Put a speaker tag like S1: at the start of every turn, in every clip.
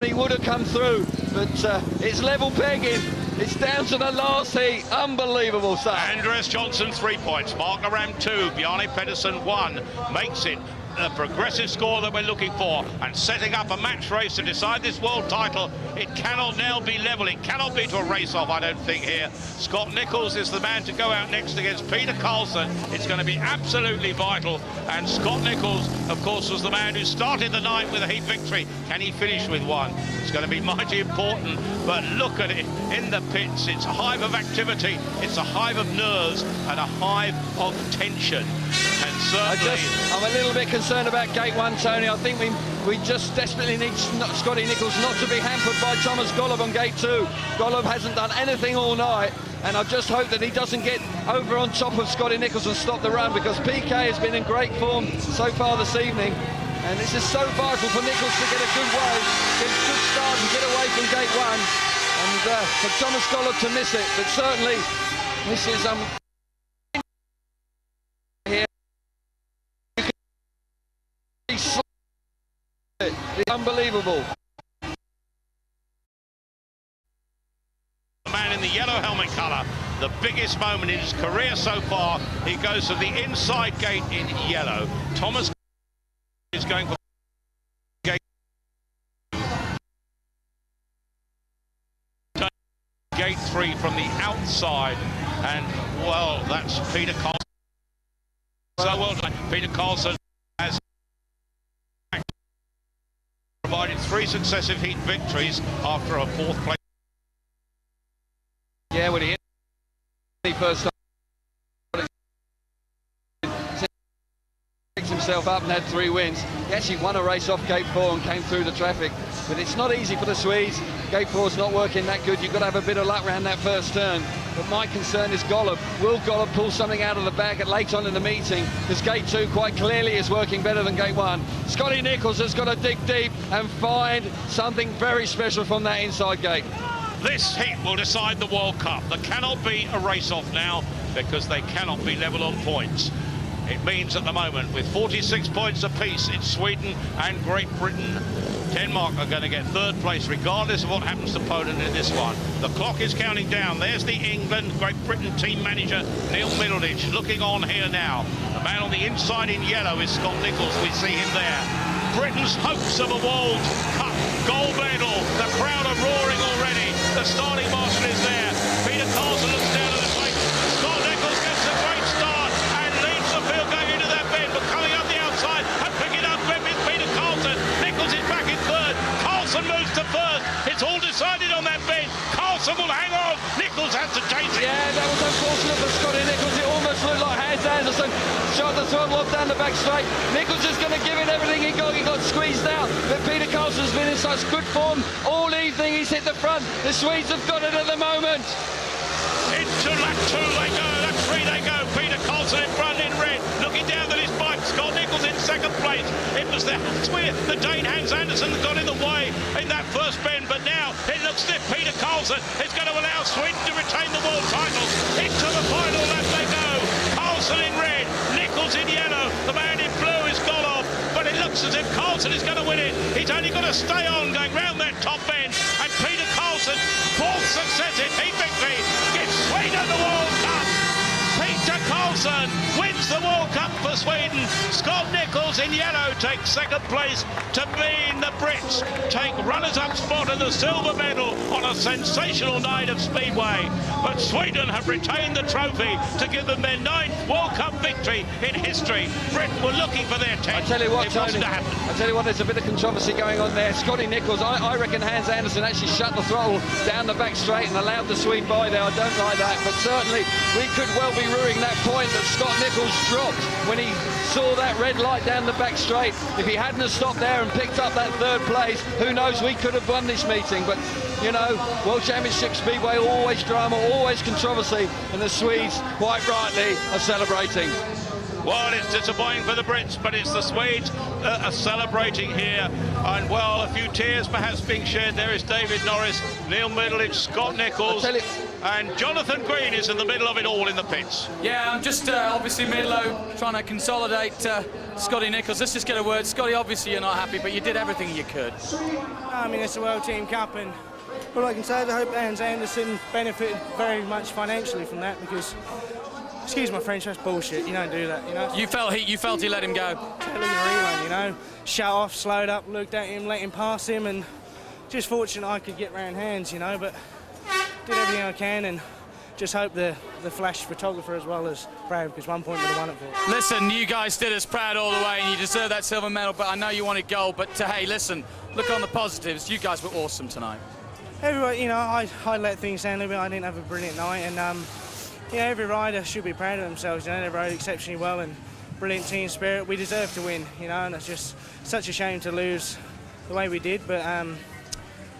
S1: he would have come through, but it's level pegging. It's down to the last heat. Unbelievable stuff.
S2: Andres Johnson 3 points, Mark Aram 2, Bjarne Pedersen 1, makes it a progressive score that we're looking for, and setting up a match race to decide this world title. It cannot now be level. It cannot be to a race off, I don't think, here. Scott Nicholls is the man to go out next against Peter Carlson. It's going to be absolutely vital, and Scott Nicholls, of course, was the man who started the night with a heat victory. Can he finish with one? It's going to be mighty important, but look at it in the pits. It's a hive of activity, it's a hive of nerves, and a hive of tension. And certainly,
S1: I'm a little bit concerned about gate 1, Tony. I think we just desperately need Scotty Nicholls not to be hampered by Thomas Golub on gate 2. Golub hasn't done anything all night, and I just hope that he doesn't get over on top of Scotty Nicholls and stop the run, because PK has been in great form so far this evening, and this is so vital for Nicholls to get a good way, get a good start and get away from gate 1, and for Thomas Golub to miss it. But certainly this is it's unbelievable.
S2: The man in the yellow helmet colour, the biggest moment in his career so far. He goes to the inside gate in yellow. Thomas is going for gate gate 3 from the outside, and well, that's Peter Carlson. So well done. Peter Carlson has provided 3 successive heat victories after a 4th place.
S1: Yeah, when he first picked himself up and had 3 wins. He actually won a race off gate 4 and came through the traffic. But it's not easy for the Swedes. Gate 4's not working that good. You've got to have a bit of luck around that first turn. But my concern is Golub. Will Golub pull something out of the bag at late on in the meeting? Because gate 2 quite clearly is working better than gate 1. Scotty Nicholls has got to dig deep and find something very special from that inside gate.
S2: This heat will decide the World Cup. There cannot be a race-off now, because they cannot be level on points. It means at the moment, with 46 points apiece in Sweden and Great Britain, Denmark are going to get 3rd place, regardless of what happens to Poland in this one. The clock is counting down. There's the England, Great Britain team manager, Neil Middleditch, looking on here now. The man on the inside in yellow is Scott Nicholls. We see him there. Britain's hopes of a World Cup gold medal. The crowd are roaring already. The starting marshal is there. Peter Carlson looks down at the plate. Scott Nicholls gets a great start and leads the field going into that bend, but coming up the outside and picking up grip is Peter Carlson. Nicholls is back in 3rd. Carlson moves to 1st. It's all decided on that bend. Carlson will hang on. Nicholls has to chase it.
S1: Yeah, that was unfortunate for Scotty Nicholls. It almost looked like Hans Andersen shot the throttle off down the back straight. Nicholls is going to give it everything he got. He got squeezed out. But Peter Carlson's been in such good form all evening. He's hit the front. The Swedes have got it at the moment.
S2: Into lap 2 they go. Lap 3 they go. Peter Carlson in front in red, looking down at his bike. Scott Nicholls in 2nd place. It was the Dane Hans Andersen that got in the way in that first bend, but now it looks as if Peter Carlson is going to allow Sweden to retain the world title. Into the final lap they go. Carlson in red, Nicholls in yellow. The man in blue is Golub, but it looks as if Carlson is going to win it. He's only got to stay on going round that top bend, and Peter Carlson, 4th successive heat victory, gives Sweden the World Cup. Peter Carlson wins the World Cup for Sweden. Scott Nicholls in yellow takes 2nd place to mean the Brits take runners-up spot in the silver medal on a sensational night of Speedway. But Sweden have retained the trophy to give them their 9th World Cup victory in history. Britain were looking for their 10th.
S1: I tell you what,
S2: it
S1: Tony,
S2: wasn't to happen.
S1: I tell you what, there's a bit of controversy going on there. Scotty Nicholls, I reckon Hans Andersen actually shut the throttle down the back straight and allowed the Swede by there. I don't like that, but certainly we could well be ruining that point that Scott Nicholls dropped when he saw that red light down the back straight. If he hadn't have stopped there and picked up that 3rd place, who knows, we could have won this meeting. But you know, World Championship Speedway, always drama, always controversy, and the Swedes, quite rightly, are celebrating.
S2: Well, it's disappointing for the Brits, but it's the Swedes are celebrating here. And, well, a few tears perhaps being shed. There is David Norris, Neil Middleditch, Scott Nicholls, and Jonathan Green is in the middle of it all in the pits.
S3: Yeah, I'm just obviously Midlow trying to consolidate Scotty Nicholls. Let's just get a word. Scotty, obviously you're not happy, but you did everything you could.
S4: I mean, it's a World Team Cup, and all I can say is I hope Andersen benefited very much financially from that, because, excuse my French, that's bullshit. You don't do that, you know.
S3: You felt he let him go.
S4: Totally rerun, you know. Shut off, slowed up, looked at him, let him pass him, and just fortunate I could get round hands, you know, but did everything I can, and just hope the flash photographer as well as proud, because 1 point would have won it for it.
S3: Listen, you guys did us proud all the way, and you deserve that silver medal, but I know you wanted gold, but hey, listen, look on the positives. You guys were awesome tonight.
S4: Everybody, you know, I let things down a little bit. I didn't have a brilliant night, and you know, every rider should be proud of themselves. You know, they rode exceptionally well, and brilliant team spirit. We deserve to win, you know, and it's just such a shame to lose the way we did, but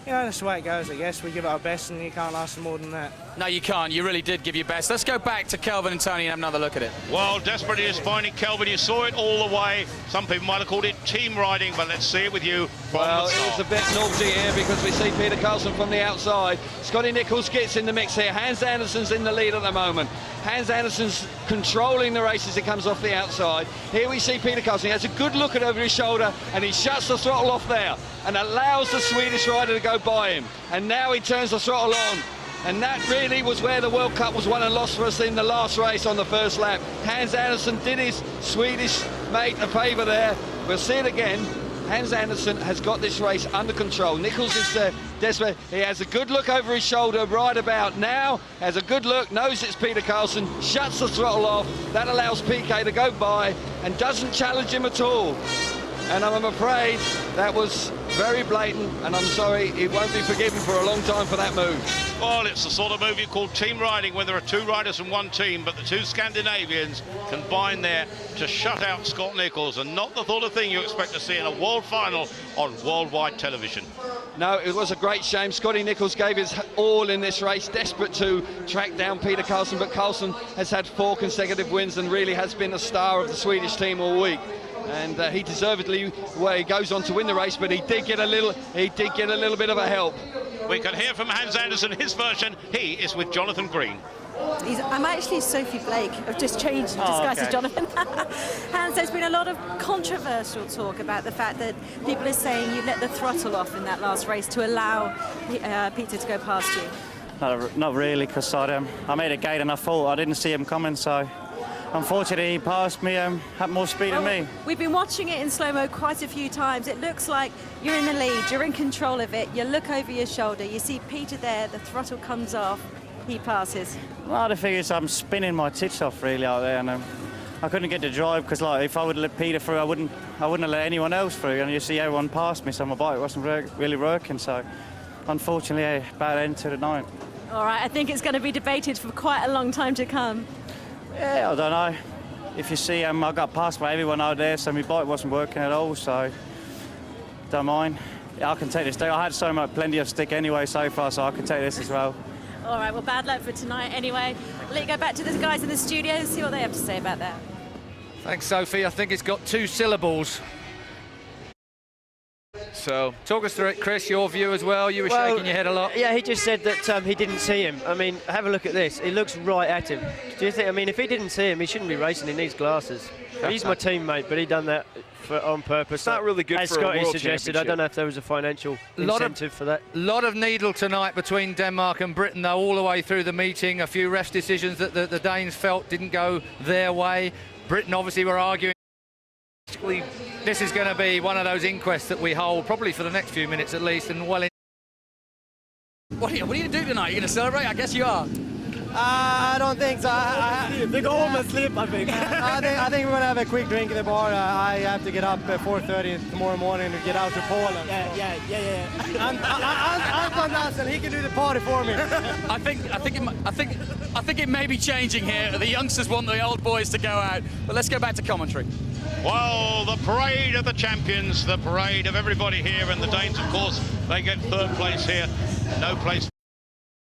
S4: you know, that's the way it goes, I guess. We give it our best, and you can't ask for more than that.
S3: No, you can't. You really did give your best. Let's go back to Kelvin and Tony and have another look at it.
S2: Well, desperately disappointing, Kelvin. You saw it all the way. Some people might have called it team riding, but let's see it with you.
S1: Well, it was a bit naughty here because we see Peter Carlson from the outside. Scotty Nicholls gets in the mix here. Hans Andersen's in the lead at the moment. Hans Andersen's controlling the race as he comes off the outside. Here we see Peter Carlson. He has a good look at over his shoulder, and he shuts the throttle off there and allows the Swedish rider to go by him. And now he turns the throttle on. And that really was where the World Cup was won and lost for us in the last race on the first lap. Hans Andersen did his Swedish mate a favour there. We'll see it again. Hans Andersen has got this race under control. Nicholls is desperate. He has a good look over his shoulder right about now. Has a good look, knows it's Peter Carlson, shuts the throttle off. That allows PK to go by and doesn't challenge him at all. And I'm afraid that was very blatant, and I'm sorry, he won't be forgiven for a long time for that move.
S2: Well, it's the sort of move you call team riding when there are two riders from one team, but the two Scandinavians combine there to shut out Scott Nicholls, and not the sort of thing you expect to see in a world final on worldwide television.
S1: No, it was a great shame. Scotty Nicholls gave his all in this race, desperate to track down Peter Carlson, but Carlson has had 4 consecutive wins and really has been the star of the Swedish team all week. And he deservedly, well, he goes on to win the race, but he did get a little bit of a help.
S2: We can hear from Hans Andersen his version. He is with Jonathan Green.
S5: I'm actually Sophie Blake. I've just changed and disguised as Jonathan. Hans, there's been a lot of controversial talk about the fact that people are saying you let the throttle off in that last race to allow Peter to go past you.
S6: Not really, because I made a gate and I thought I didn't see him coming, so unfortunately he passed me, had more speed than me.
S5: We've been watching it in slow-mo quite a few times. It looks like you're in the lead, you're in control of it, you look over your shoulder, you see Peter there, the throttle comes off, he passes.
S6: Well, the thing is I'm spinning my tits off really out there, and I couldn't get the drive, because like if I would have let Peter through, I wouldn't have let anyone else through, and you see everyone past me, so my bike wasn't really working, so unfortunately a bad end to the night.
S5: All right, I think it's going to be debated for quite a long time to come.
S6: Yeah, I don't know. If you see, I got passed by everyone out there, so my bike wasn't working at all, so don't mind. I can take this. I had plenty of stick anyway so far, so I can take this as well.
S5: All right, well, bad luck for tonight anyway. Let you go back to the guys in the studio, see what they have to say about that.
S7: Thanks, Sophie. I think it's got 2 syllables. So, talk us through it, Chris, your view as well. You were shaking your head a lot.
S8: Yeah, he just said that he didn't see him. I mean, have a look at this. He looks right at him. Do you think, I mean, if he didn't see him, he shouldn't be racing in these glasses. He's my teammate, but he done that on purpose.
S9: It's not really good
S8: as
S9: for
S8: Scotty
S9: a world
S8: suggested. I don't know if there was a financial incentive for that.
S7: Lot of needle tonight between Denmark and Britain, though, all the way through the meeting. A few ref decisions that the Danes felt didn't go their way. Britain obviously were arguing. This is going to be one of those inquests that we hold probably for the next few minutes at least, and well.
S3: What are you going to do tonight? You're going to celebrate? I guess you are.
S4: I don't think so. They go home and sleep, I think. I think we're going to have a quick drink at the bar. I have to get up at 4:30 tomorrow morning to get out to Poole. Yeah. Anton Andersen, he can do the party for me.
S3: I think it may be changing here. The youngsters want the old boys to go out. But let's go back to commentary.
S2: Well, the parade of the champions, the parade of everybody here, and the Danes, of course, they get 3rd place here. No place.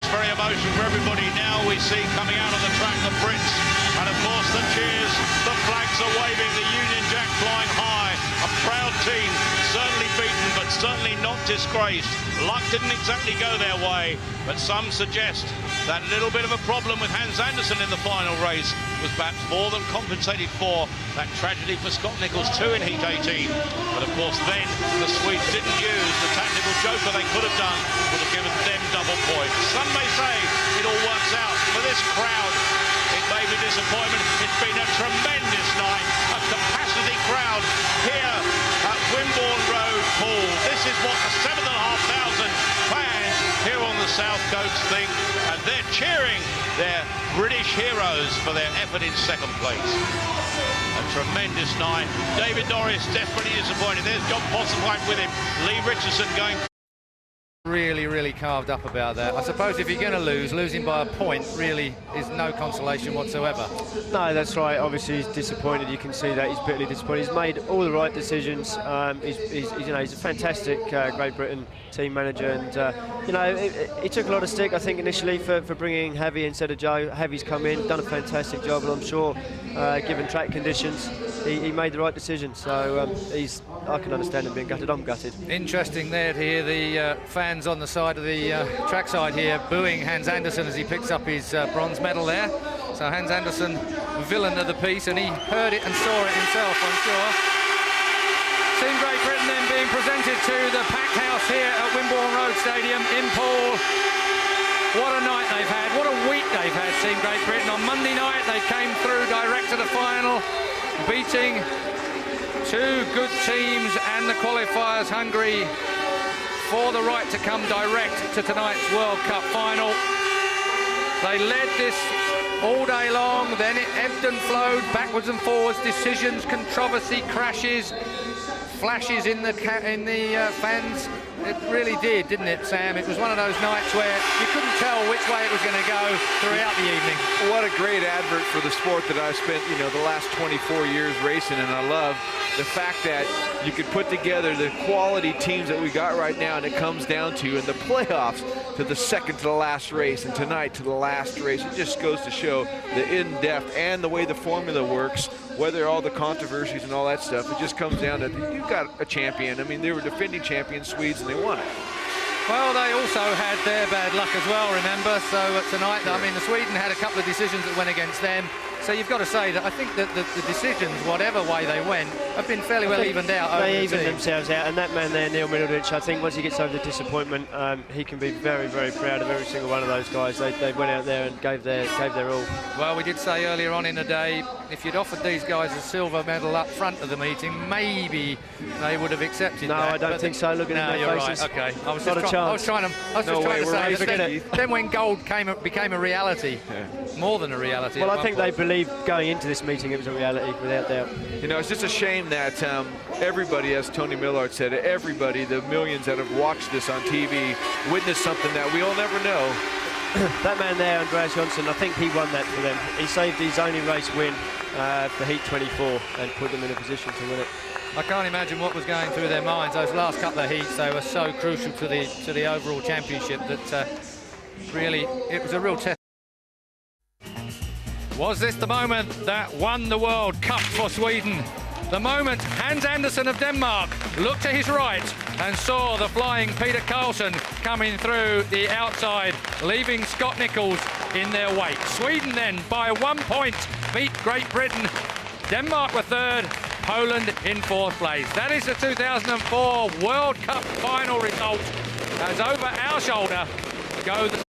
S2: It's very emotion for everybody. Now we see coming out of the track the Brits, and of course the cheers, the flags are waving, the Union Jack flying high. A proud team, certainly beaten, but certainly not disgraced. Luck didn't exactly go their way, but some suggest that little bit of a problem with Hans Andersen in the final race was perhaps more than compensated for that tragedy for Scott Nicholls too in heat 18. But of course then the Swedes didn't use the tactical joker they could have done, would have given them double points. Some may say it all works out. For this crowd, it may be disappointment. It's been a tremendous night, a capacity crowd here at Wimborne Road, Poole. This is what the 7,500 fans here on the South Coast think, and they're cheering their British heroes for their effort in second place. A tremendous night. David Norris desperately disappointed. There's John Postlethwaite with him. Lee Richardson going.
S7: Really carved up about that. I suppose if you're going to lose, losing by a point really is no consolation whatsoever.
S8: No, that's right. Obviously, he's disappointed. You can see that he's bitterly disappointed. He's made all the right decisions. He's a fantastic Great Britain team manager, and he took a lot of stick, I think, initially for bringing Javi instead of Joe. Javi's come in, done a fantastic job, and I'm sure, given track conditions, he made the right decision. So I can understand him being gutted. I'm gutted.
S7: Interesting there to hear the fans on the side of the trackside here booing Hans Andersen as he picks up his bronze medal there. So Hans Andersen, villain of the piece, and he heard it and saw it himself, I'm sure. Team Great Britain then being presented to the packed house here at Wimborne Road Stadium in Poole. What a night they've had, what a week they've had, Team Great Britain. On Monday night they came through direct to the final, beating two good teams and the qualifiers Hungary for the right to come direct to tonight's World Cup final. They led this all day long, then it ebbed and flowed, backwards and forwards, decisions, controversy, crashes, flashes in the fans. It really did, didn't it, Sam? It was one of those nights where you couldn't tell which way it was going to go throughout the evening.
S9: What a great advert for the sport that I've spent, the last 24 years racing, and I love the fact that you could put together the quality teams that we got right now, and it comes down to, in the playoffs, to the second to the last race, and tonight to the last race. It just goes to show the in-depth and the way the formula works, whether all the controversies and all that stuff. It just comes down to, you've got a champion. I mean, they were defending champions, Swedes, and they won it.
S7: Well, they also had their bad luck as well, remember? So tonight, I mean, the Sweden had a couple of decisions that went against them. So you've got to say that I think that the decisions, whatever way they went, have been fairly well evened out over the team.
S8: They evened themselves out, and that man there, Neil Middleditch, I think once he gets over the disappointment, he can be very proud of every single one of those guys. They went out there and gave their all.
S7: Well, we did say earlier on in the day, if you'd offered these guys a silver medal up front of the meeting, maybe they would have accepted that.
S8: No, I don't think so. Looking at their faces.
S7: Right. Okay. I was
S8: not
S7: just
S8: a chance.
S7: I was just trying to say that then when gold became a reality, more than a reality.
S8: Well, I think they believed going into this meeting it was a reality, without doubt.
S9: It's just a shame that everybody, as Tony Millard said, everybody, the millions that have watched this on TV, witnessed something that we'll never know.
S8: That man there, Andreas Jonsson, I think he won that for them. He saved his only race win for Heat 24 and put them in a position to win it.
S7: I can't imagine what was going through their minds. Those last couple of heats, they were so crucial to the overall championship that really it was a real test. Was this the moment that won the World Cup for Sweden? The moment Hans Andersen of Denmark looked to his right and saw the flying Peter Carlsson coming through the outside, leaving Scott Nicholls in their wake. Sweden then, by 1 point, beat Great Britain. Denmark were third, Poland in fourth place. That is the 2004 World Cup final result, as over our shoulder go the